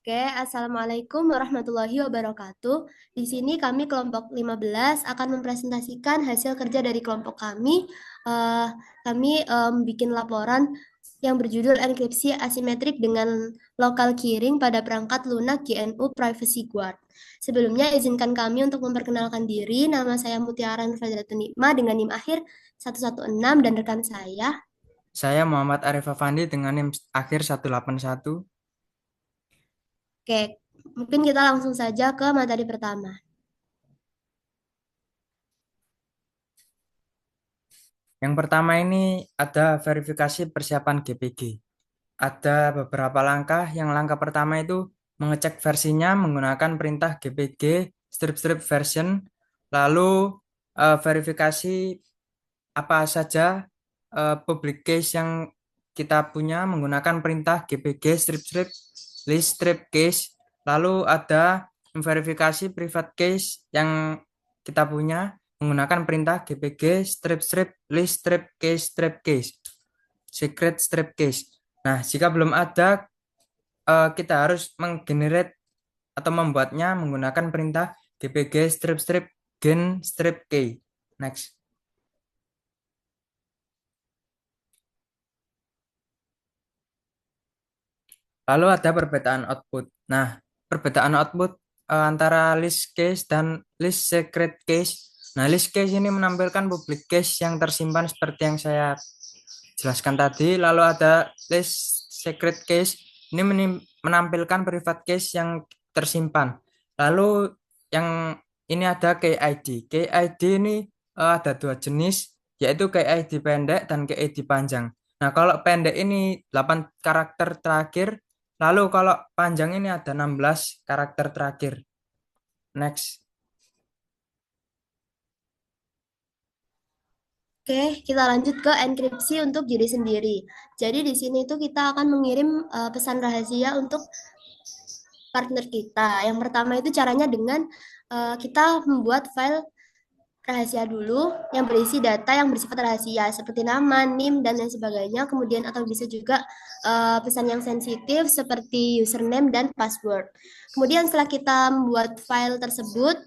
Oke, Assalamualaikum warahmatullahi wabarakatuh. Di sini kami kelompok 15 akan mempresentasikan hasil kerja dari kelompok kami. Eh, kami bikin laporan yang berjudul enkripsi asimetrik dengan local keyring pada perangkat lunak GNU Privacy Guard. Sebelumnya izinkan kami untuk memperkenalkan diri. Nama saya Mutiara Nurfadratun Nikma dengan NIM akhir 116 dan rekan saya. Saya Muhammad Arif Afandi dengan NIM akhir 181. Oke, mungkin kita langsung saja ke materi pertama. Yang pertama ini ada verifikasi persiapan GPG. Ada beberapa langkah. Yang langkah pertama itu mengecek versinya menggunakan perintah GPG strip version. Lalu verifikasi apa saja public case yang kita punya menggunakan perintah GPG list strip case. Lalu ada verifikasi private case yang kita punya menggunakan perintah GPG list strip case secret strip case. Nah, jika belum ada kita harus menggenerate atau membuatnya menggunakan perintah GPG gen strip key. Next. Lalu ada perbedaan output. Nah, perbedaan output antara list case dan list secret case. Nah, list case ini menampilkan public case yang tersimpan seperti yang saya jelaskan tadi. Lalu ada list secret case ini menampilkan private case yang tersimpan. Lalu yang ini ada KID. KID ini ada dua jenis, yaitu KID pendek dan KID panjang. Nah, kalau pendek ini 8 karakter terakhir. Lalu kalau panjang ini ada 16 karakter terakhir. Next. Oke, kita lanjut ke enkripsi untuk diri sendiri. Jadi di sini tuh kita akan mengirim pesan rahasia untuk partner kita. Yang pertama itu caranya dengan kita membuat file rahasia dulu yang berisi data yang bersifat rahasia seperti nama, NIM dan lain sebagainya. Kemudian atau bisa juga pesan yang sensitif seperti username dan password. Kemudian setelah kita membuat file tersebut,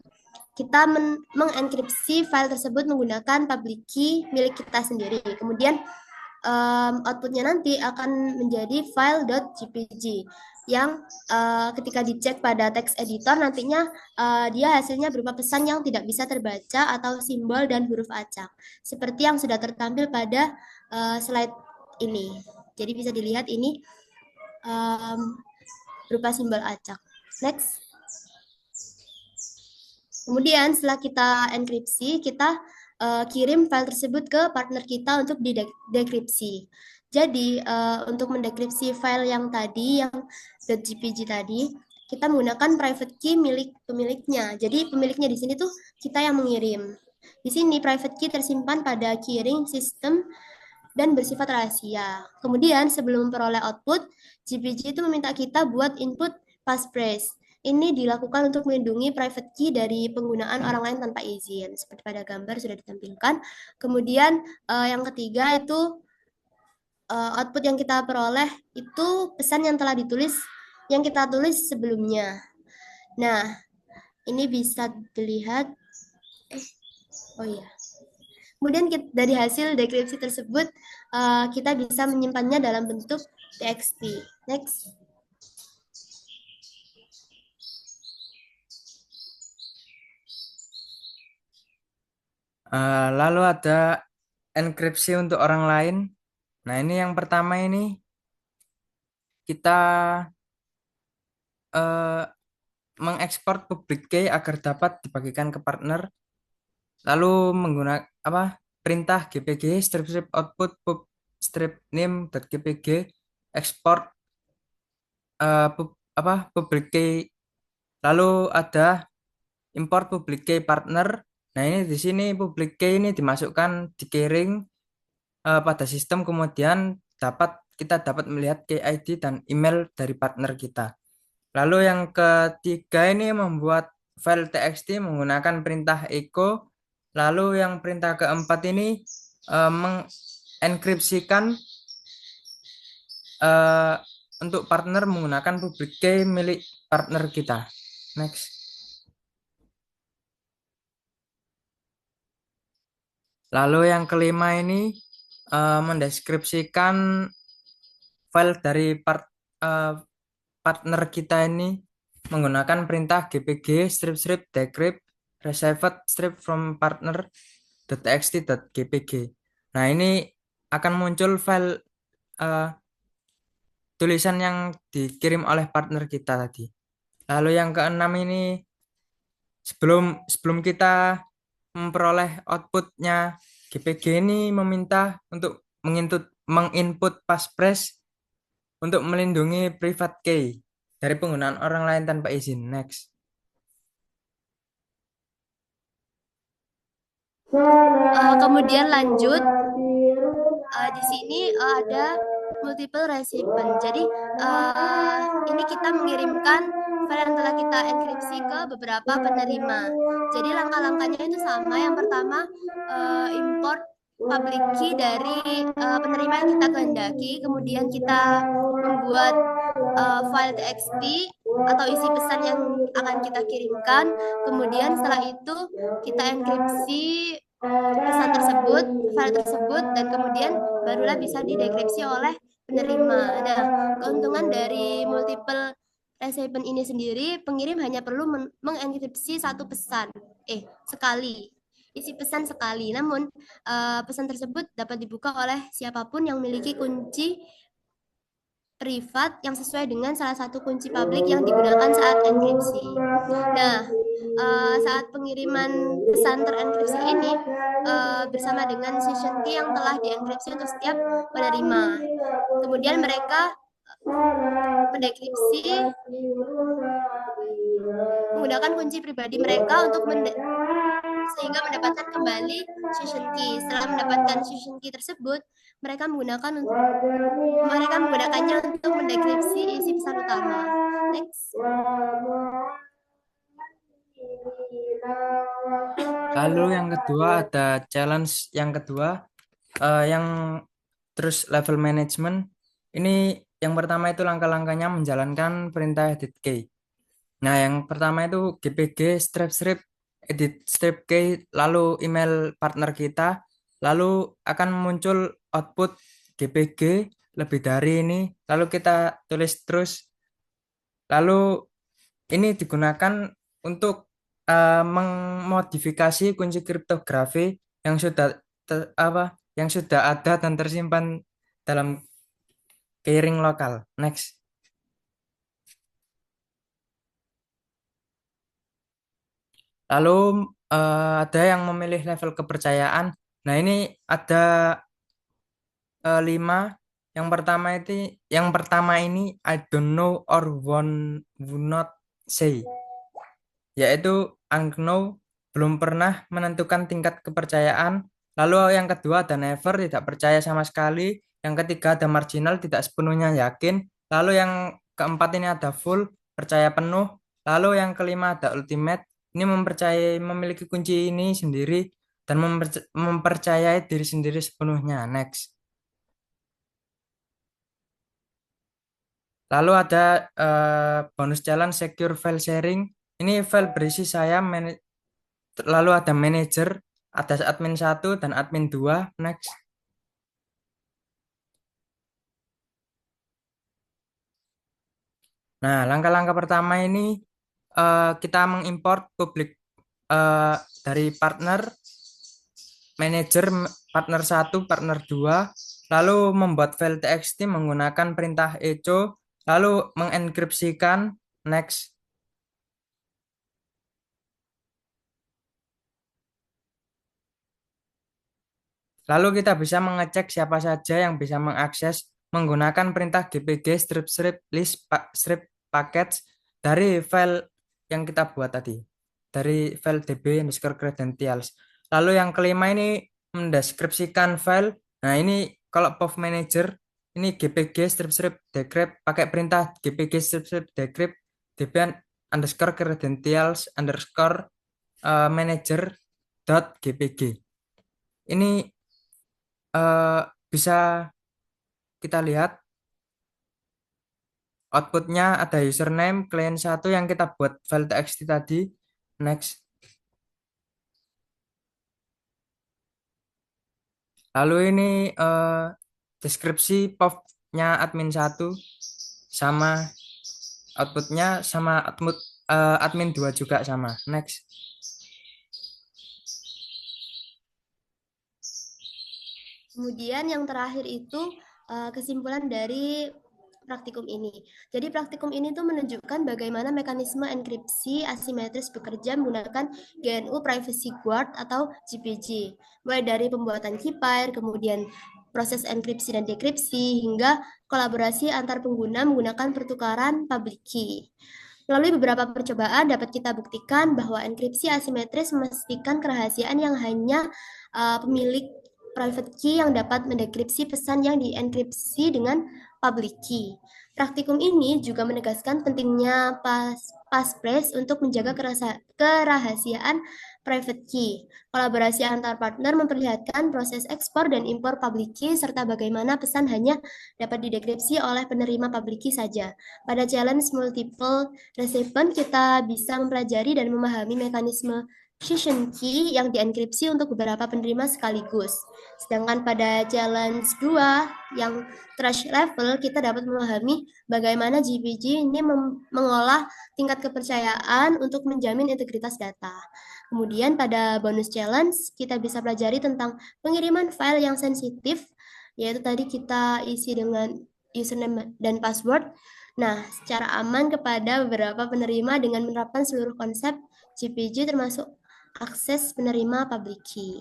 kita mengenkripsi file tersebut menggunakan public key milik kita sendiri. Kemudian outputnya nanti akan menjadi file.jpg yang ketika dicek pada text editor nantinya dia hasilnya berupa pesan yang tidak bisa terbaca atau simbol dan huruf acak seperti yang sudah tertampil pada slide ini. Jadi bisa dilihat ini um, berupa simbol acak. Next. Kemudian setelah kita enkripsi, kita kirim file tersebut ke partner kita untuk didekripsi. Jadi untuk mendekripsi file yang tadi, yang .jpg tadi, kita menggunakan private key milik pemiliknya. Jadi pemiliknya di sini tuh kita yang mengirim. Di sini private key tersimpan pada keyring system dan bersifat rahasia. Kemudian sebelum memperoleh output, GPG itu meminta kita buat input passphrase. Ini dilakukan untuk melindungi private key dari penggunaan orang lain tanpa izin. Seperti pada gambar sudah ditampilkan. Kemudian yang ketiga itu output yang kita peroleh itu pesan yang telah ditulis, yang kita tulis sebelumnya. Nah, ini bisa dilihat. Oh iya. Kemudian dari hasil dekripsi tersebut, kita bisa menyimpannya dalam bentuk txt. Next. Lalu ada enkripsi untuk orang lain. Nah, ini yang pertama ini kita eh, mengekspor public key agar dapat dibagikan ke partner. Lalu menggunakan apa? Perintah GPG strip output pub strip name.gpg export public key. Lalu ada import public key partner. Nah, ini di sini public key ini dimasukkan di keyring pada sistem, kemudian kita dapat melihat KID dan email dari partner kita. Lalu yang ketiga ini membuat file txt menggunakan perintah echo. Lalu yang perintah keempat ini mengenkripsikan untuk partner menggunakan public key milik partner kita. Next. Lalu yang kelima ini mendeskripsikan file dari eh, partner kita ini menggunakan perintah gpg strip strip decrypt received strip from partner.txt.gpg. Nah, ini akan muncul file eh, tulisan yang dikirim oleh partner kita tadi. Lalu yang keenam ini sebelum sebelum kita memperoleh outputnya GPG ini meminta untuk menginput passphrase untuk melindungi private key dari penggunaan orang lain tanpa izin. Next. Kemudian lanjut, di sini ada multiple recipient. Jadi ini kita mengirimkan file yang telah kita enkripsi ke beberapa penerima. Jadi langkah-langkahnya itu sama. Yang pertama import public key dari penerima yang kita kehendaki. Kemudian kita membuat file txt atau isi pesan yang akan kita kirimkan. Kemudian setelah itu kita enkripsi pesan tersebut, file tersebut, dan kemudian barulah bisa didekripsi oleh penerima. Nah, keuntungan dari multiple recipient ini sendiri, pengirim hanya perlu mengenkripsi satu pesan, sekali, isi pesan sekali. Namun, pesan tersebut dapat dibuka oleh siapapun yang memiliki kunci privat yang sesuai dengan salah satu kunci publik yang digunakan saat enkripsi. Nah, saat pengiriman pesan terenkripsi ini bersama dengan session key yang telah dienkripsi untuk setiap penerima. Kemudian mereka mendekripsi menggunakan kunci pribadi mereka untuk sehingga mendapatkan kembali session key. Setelah mendapatkan session key tersebut, mereka menggunakannya untuk mendekripsi isi pesan utama. Next. Lalu yang kedua ada challenge yang kedua yang terus level management. Ini yang pertama itu langkah-langkahnya menjalankan perintah edit key. Nah, yang pertama itu gpg strip strip edit strip key lalu email partner kita, lalu akan muncul output gpg lebih dari ini, lalu kita tulis terus, lalu ini digunakan untuk memodifikasi kunci kriptografi yang sudah yang sudah ada dan tersimpan dalam keyring lokal. Next. Lalu ada yang memilih level kepercayaan. Nah, ini ada 5. Yang pertama ini I don't know or would not say, yaitu unknown, belum pernah menentukan tingkat kepercayaan. Lalu yang kedua ada never, tidak percaya sama sekali. Yang ketiga ada marginal, tidak sepenuhnya yakin. Lalu yang keempat ini ada full, percaya penuh. Lalu yang kelima ada ultimate, ini mempercayai memiliki kunci ini sendiri dan mempercayai diri sendiri sepenuhnya. Next. Lalu ada bonus challenge secure file sharing. Ini file berisi saya, lalu ada manager, ada admin 1 dan admin 2. Next. Nah, langkah-langkah pertama ini kita mengimport public eh, dari partner, manager, partner 1, partner 2, lalu membuat file txt menggunakan perintah echo, lalu mengenkripsikan. Next. Lalu kita bisa mengecek siapa saja yang bisa mengakses menggunakan perintah gpg strip strip list strip package dari file yang kita buat tadi, dari file db underscore credentials. Lalu yang kelima ini mendeskripsikan file. Nah, ini kalau POV manager ini gpg strip strip decrypt pakai perintah gpg strip strip decrypt db underscore credentials underscore manager dot gpg. Ini bisa kita lihat Outputnya ada username, client satu yang kita buat file txt tadi. Next. Lalu ini deskripsi POV-nya admin satu sama outputnya sama admin 2 juga sama. Next. Kemudian yang terakhir itu kesimpulan dari praktikum ini. Jadi praktikum ini tuh menunjukkan bagaimana mekanisme enkripsi asimetris bekerja menggunakan GNU Privacy Guard atau GPG. Mulai dari pembuatan key-pair, kemudian proses enkripsi dan dekripsi, hingga kolaborasi antar pengguna menggunakan pertukaran public key. Melalui beberapa percobaan dapat kita buktikan bahwa enkripsi asimetris memastikan kerahasiaan yang hanya pemilik private key yang dapat mendekripsi pesan yang dienkripsi dengan public key. Praktikum ini juga menegaskan pentingnya passphrase untuk menjaga kerahasiaan private key. Kolaborasi antar partner memperlihatkan proses ekspor dan impor public key serta bagaimana pesan hanya dapat didekripsi oleh penerima public key saja. Pada challenge multiple recipient, kita bisa mempelajari dan memahami mekanisme session key yang dienkripsi untuk beberapa penerima sekaligus. Sedangkan pada challenge 2 yang trash level, kita dapat memahami bagaimana GPG ini mengolah tingkat kepercayaan untuk menjamin integritas data. Kemudian pada bonus challenge, kita bisa pelajari tentang pengiriman file yang sensitif, yaitu tadi kita isi dengan username dan password. Nah, secara aman kepada beberapa penerima dengan menerapkan seluruh konsep GPG termasuk akses penerima public key.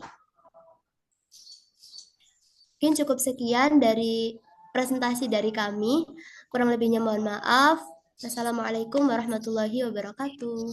Mungkin cukup sekian dari presentasi dari kami. Kurang lebihnya mohon maaf. Wassalamualaikum warahmatullahi wabarakatuh.